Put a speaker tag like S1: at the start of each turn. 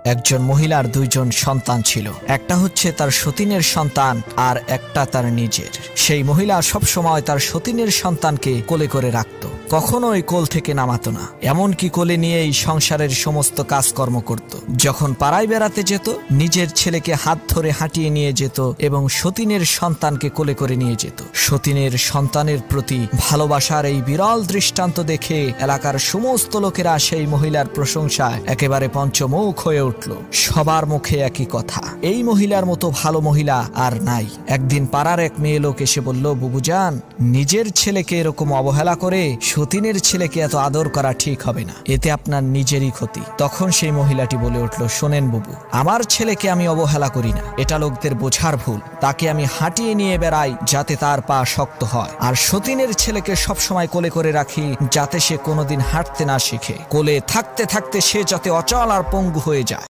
S1: একজন মহিলার দুইজন সন্তান ছিল। একটা হচ্ছে তার সতীনের সন্তান আর একটা তার নিজের। সেই মহিলা সব সময় তার সতীনের সন্তানকে কোলে করে রাখত, কখনোই কোল থেকে নামাতো না, এমনকি কোলে নিয়েই সংসারের সমস্ত কাজকর্ম করত। যখন পাড়ায় বেড়াতে যেত, নিজের ছেলেকে হাত ধরে হাঁটিয়ে নিয়ে যেত এবং সতীনের সন্তানকে কোলে করে নিয়ে যেত। সতীনের সন্তানের প্রতি ভালোবাসার এই বিরল দৃষ্টান্ত দেখে এলাকার সমস্ত লোকেরা সেই মহিলার প্রশংসায় একেবারে পঞ্চমুখ হয়ে উঠল। সবার মুখে একই কথা, এই মহিলার মতো ভালো মহিলা আর নাই। একদিন পাড়ার এক মেয়ে লোক এসে বলল, বুবুজান, নিজের ছেলেকে এরকম অবহেলা করে সতীনের ছেলেকে এত আদর করা ঠিক হবে না, এতে আপনার নিজেরই ক্ষতি। তখন সেই মহিলাটি বলে উঠল, শোনেন বুবু, আমার ছেলেকে আমি অবহেলা করি না, এটা লোকদের বোঝার ভুল। তাকে আমি হাঁটিয়ে নিয়ে বেড়াই যাতে তার পা শক্ত হয়, আর সতীনের ছেলেকে সবসময় কোলে করে রাখি যাতে সে কোনোদিন হাঁটতে না শিখে, কোলে থাকতে থাকতে সে যাতে অচল আর পঙ্গু হয়ে যায়।